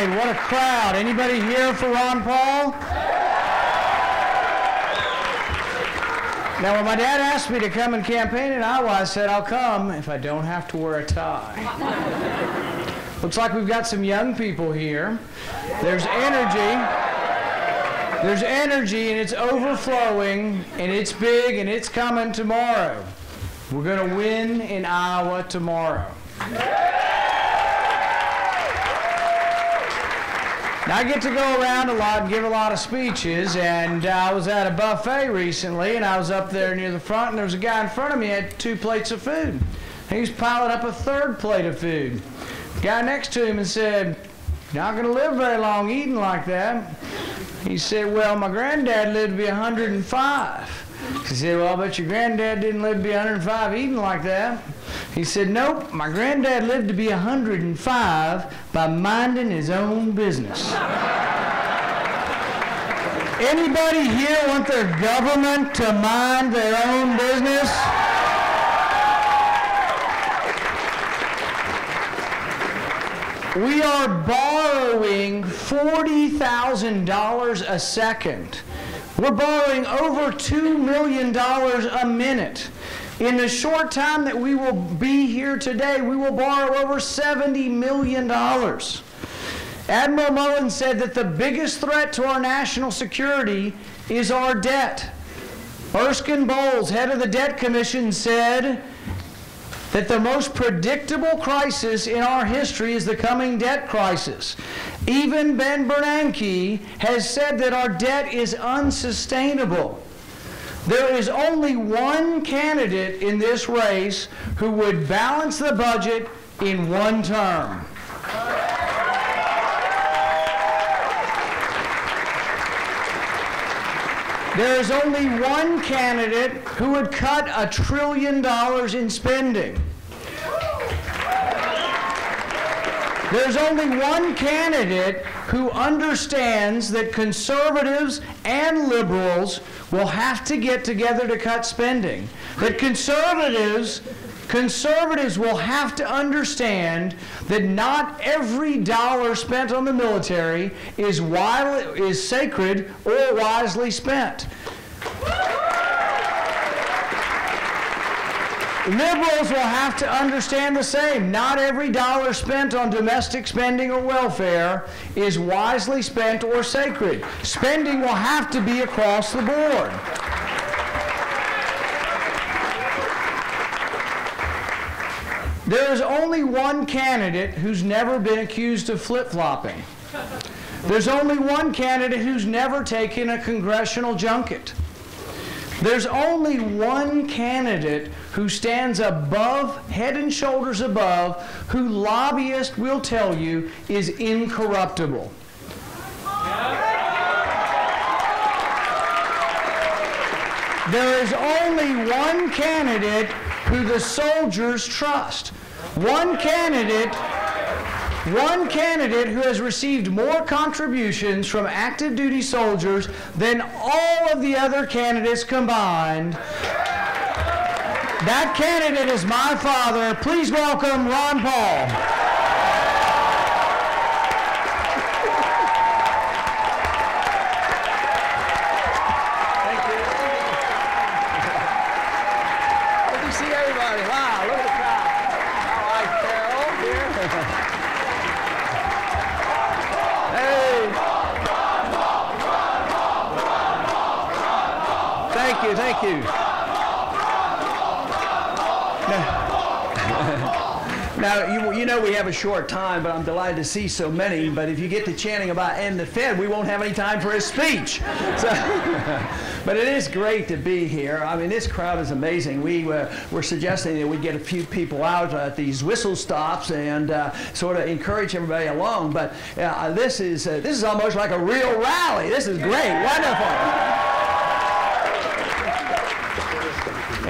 right, what a crowd. Anybody here for Ron Paul? Now, when my dad asked me to come and campaign in Iowa, I said, I'll come if I don't have to wear a tie. Looks like we've got some young people here. There's energy. There's energy, and it's overflowing, and it's big, and it's coming tomorrow. We're going to win in Iowa tomorrow. Now, I get to go around a lot and give a lot of speeches, and I was at a buffet recently, and I was up there near the front, and there was a guy in front of me who had 2 plates of food. He was piling up a 3rd plate of food. The guy next to him and said, "You're not going to live very long eating like that." He said, "Well, my granddad lived to be 105. He said, "Well, I bet your granddad didn't live to be 105 eating like that." He said, "Nope, my granddad lived to be 105 by minding his own business." Anybody here want their government to mind their own business? We are borrowing $40,000 a second. We're borrowing over $2 million a minute. In the short time that we will be here today, we will borrow over $70 million. Admiral Mullen said that the biggest threat to our national security is our debt. Erskine Bowles, head of the Debt Commission, said that the most predictable crisis in our history is the coming debt crisis. Even Ben Bernanke has said that our debt is unsustainable. There is only one candidate in this race who would balance the budget in one term. There is only one candidate who would cut $1 trillion in spending. There's only one candidate who understands that conservatives and liberals will have to get together to cut spending. That conservatives will have to understand that not every dollar spent on the military is sacred or wisely spent. Liberals will have to understand the same. Not every dollar spent on domestic spending or welfare is wisely spent or sacred. Spending will have to be across the board. There is only one candidate who's never been accused of flip-flopping. There's only one candidate who's never taken a congressional junket. There's only one candidate who stands above, head and shoulders above, who lobbyists will tell you is incorruptible. There is only one candidate who the soldiers trust. One candidate who has received more contributions from active duty soldiers than all of the other candidates combined. That candidate is my father. Please welcome Ron Paul. Thank you. Good to see everybody. Wow, look at the crowd. All right, Carol here. Hey. Thank you. Now, you know we have a short time, but I'm delighted to see so many. But if you get to chanting about end the Fed, we won't have any time for a speech. So, but it is great to be here. I mean, this crowd is amazing. We're suggesting that we get a few people out at these whistle stops and sort of encourage everybody along. But this is almost like a real rally. This is great, wonderful.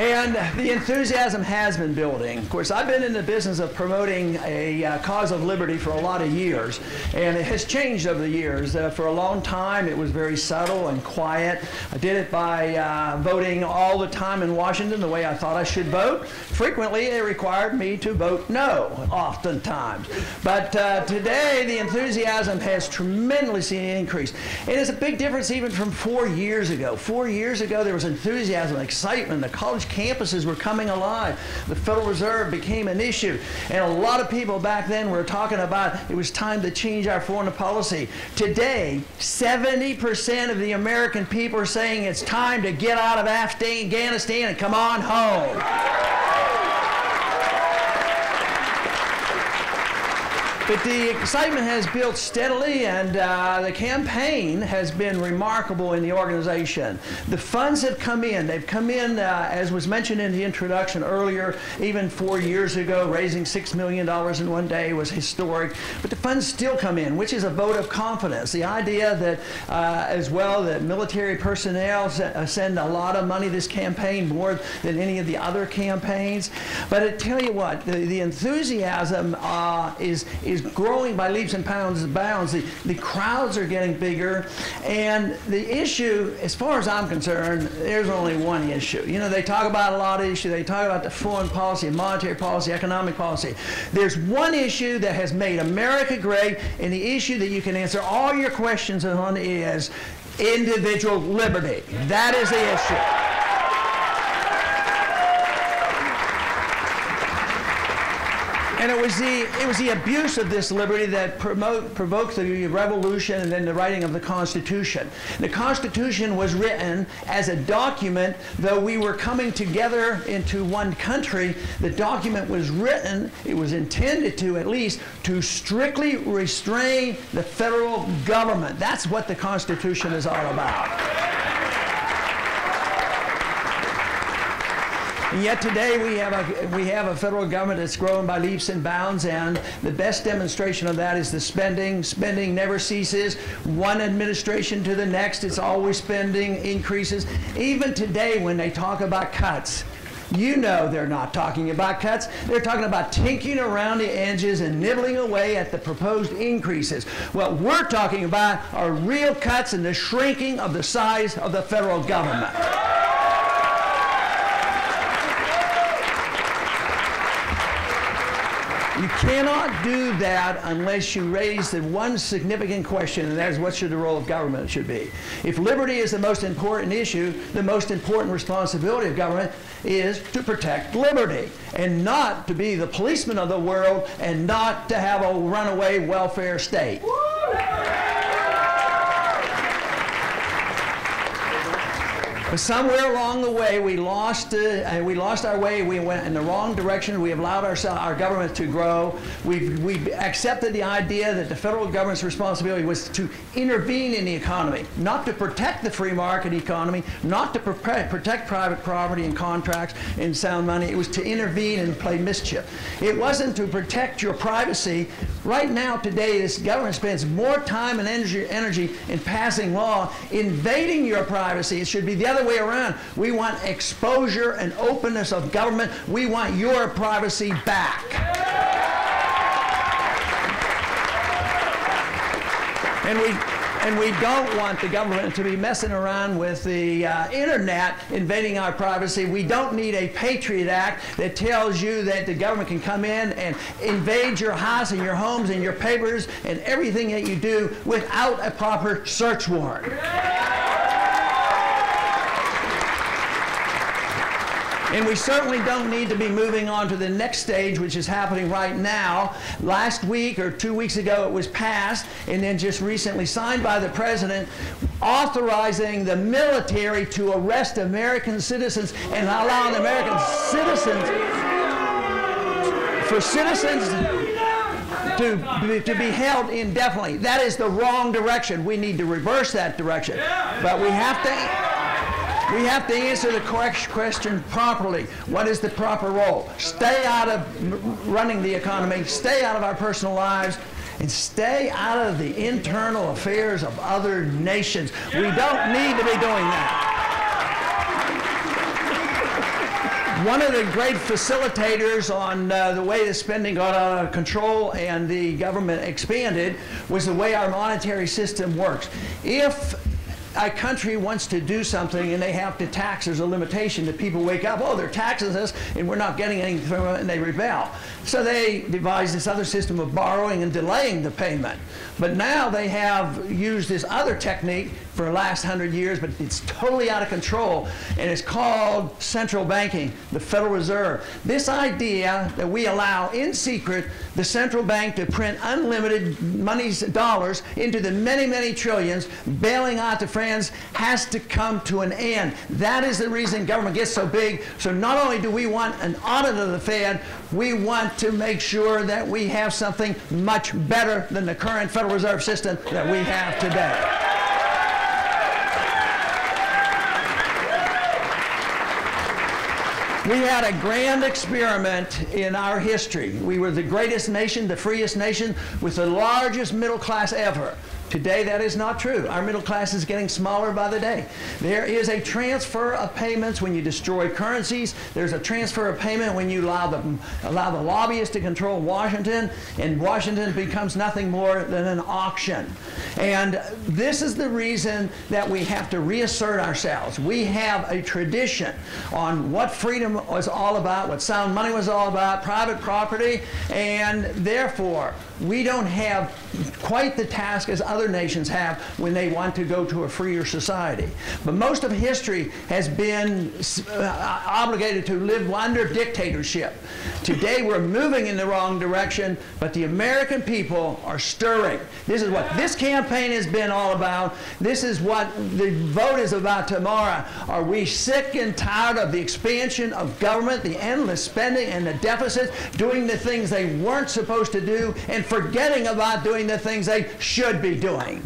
And the enthusiasm has been building. Of course, I've been in the business of promoting a cause of liberty for a lot of years, and it has changed over the years. For a long time, it was very subtle and quiet. I did it by voting all the time in Washington the way I thought I should vote. Frequently, it required me to vote no, oftentimes. But today, the enthusiasm has tremendously increased. And it's a big difference even from 4 years ago. 4 years ago, there was enthusiasm, excitement. The college campuses were coming alive. The Federal Reserve became an issue. And a lot of people back then were talking about it was time to change our foreign policy. Today, 70% of the American people are saying it's time to get out of Afghanistan and come on home. But the excitement has built steadily, and the campaign has been remarkable in the organization. The funds have come in. They've come in, as was mentioned in the introduction earlier, even 4 years ago, raising $6 million in one day was historic. But the funds still come in, which is a vote of confidence. The idea that, as well, that military personnel send a lot of money this campaign, more than any of the other campaigns. But I tell you what, the enthusiasm is growing by leaps and bounds. The crowds are getting bigger, and the issue, as far as I'm concerned, there's only one issue. You know, they talk about a lot of issues. They talk about the foreign policy, monetary policy, economic policy. There's one issue that has made America great, and the issue that you can answer all your questions on is individual liberty. That is the issue. And it was the abuse of this liberty that provoked the revolution and then the writing of the Constitution. The Constitution was written as a document, though we were coming together into one country. The document was written, it was intended to at least, to strictly restrain the federal government. That's what the Constitution is all about. And yet today we have a federal government that's growing by leaps and bounds, and the best demonstration of that is the spending. Spending never ceases. One administration to the next, it's always spending increases. Even today when they talk about cuts, you know they're not talking about cuts. They're talking about tinkering around the edges and nibbling away at the proposed increases. What we're talking about are real cuts and the shrinking of the size of the federal government. You cannot do that unless you raise the one significant question, and that is, what should the role of government should be? If liberty is the most important issue, the most important responsibility of government is to protect liberty, and not to be the policeman of the world, and not to have a runaway welfare state. But somewhere along the way, we lost our way. We went in the wrong direction. We have allowed our government to grow. We've accepted the idea that the federal government's responsibility was to intervene in the economy, not to protect the free market economy, not to protect private property and contracts and sound money. It was to intervene and play mischief. It wasn't to protect your privacy. Right now, today, this government spends more time and energy in passing law, invading your privacy. It should be the other way around. We want exposure and openness of government. We want your privacy back. And we don't want the government to be messing around with the internet, invading our privacy. We don't need a Patriot Act that tells you that the government can come in and invade your house and your homes and your papers and everything that you do without a proper search warrant. And we certainly don't need to be moving on to the next stage, which is happening right now. Last week or 2 weeks ago it was passed, and then just recently signed by the President, authorizing the military to arrest American citizens and allowing American citizens, for citizens to be held indefinitely. That is the wrong direction. We need to reverse that direction. But we have to answer the correct question properly. What is the proper role? Stay out of running the economy, stay out of our personal lives, and stay out of the internal affairs of other nations. We don't need to be doing that. One of the great facilitators on the way the spending got out of control and the government expanded was the way our monetary system works. If a country wants to do something and they have to tax, there's a limitation that people wake up, oh, they're taxing us and we're not getting anything from it, and they rebel. So they devised this other system of borrowing and delaying the payment. But now they have used this other technique for the last 100 years, but it's totally out of control, and it's called central banking, the Federal Reserve. This idea that we allow in secret the central bank to print unlimited dollars into the many, many trillions, bailing out the friends, has to come to an end. That is the reason government gets so big. So not only do we want an audit of the Fed, we want to make sure that we have something much better than the current Federal Reserve System that we have today. We had a grand experiment in our history. We were the greatest nation, the freest nation, with the largest middle class ever. Today, that is not true. Our middle class is getting smaller by the day. There is a transfer of payments when you destroy currencies. There's a transfer of payment when you allow the lobbyists to control Washington, and Washington becomes nothing more than an auction. And this is the reason that we have to reassert ourselves. We have a tradition on what freedom was all about, what sound money was all about, private property, and therefore, we don't have quite the task as other nations have when they want to go to a freer society. But most of history has been obligated to live under dictatorship. Today we're moving in the wrong direction, but the American people are stirring. This is what this campaign has been all about. This is what the vote is about tomorrow. Are we sick and tired of the expansion of government, the endless spending and the deficits, doing the things they weren't supposed to do, and forgetting about doing the things they should be doing?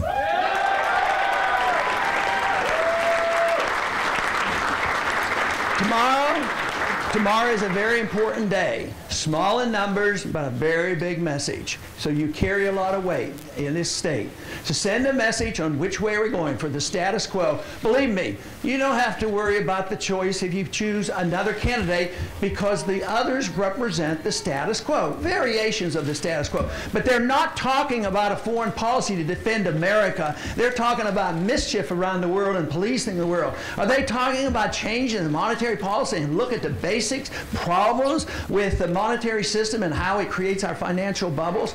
Tomorrow is a very important day. Small in numbers, but a very big message. So you carry a lot of weight in this state. So send a message on which way we're going for the status quo. Believe me, you don't have to worry about the choice if you choose another candidate, because the others represent the status quo, variations of the status quo. But they're not talking about a foreign policy to defend America. They're talking about mischief around the world and policing the world. Are they talking about changing the monetary policy and look at the basics, problems with the monetary system and how it creates our financial bubbles?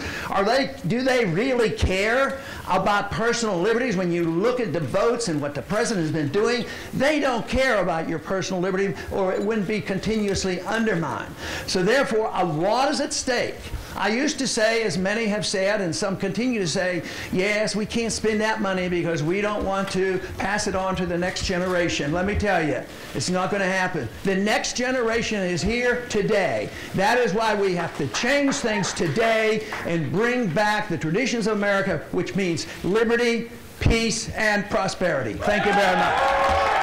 Do they really care about personal liberties? When you look at the votes and what the president has been doing, they don't care about your personal liberty, or it wouldn't be continuously undermined. So therefore, a lot is at stake. I used to say, as many have said, and some continue to say, yes, we can't spend that money because we don't want to pass it on to the next generation. Let me tell you, it's not going to happen. The next generation is here today. That is why we have to change things today and bring back the traditions of America, which means liberty, peace, and prosperity. Thank you very much.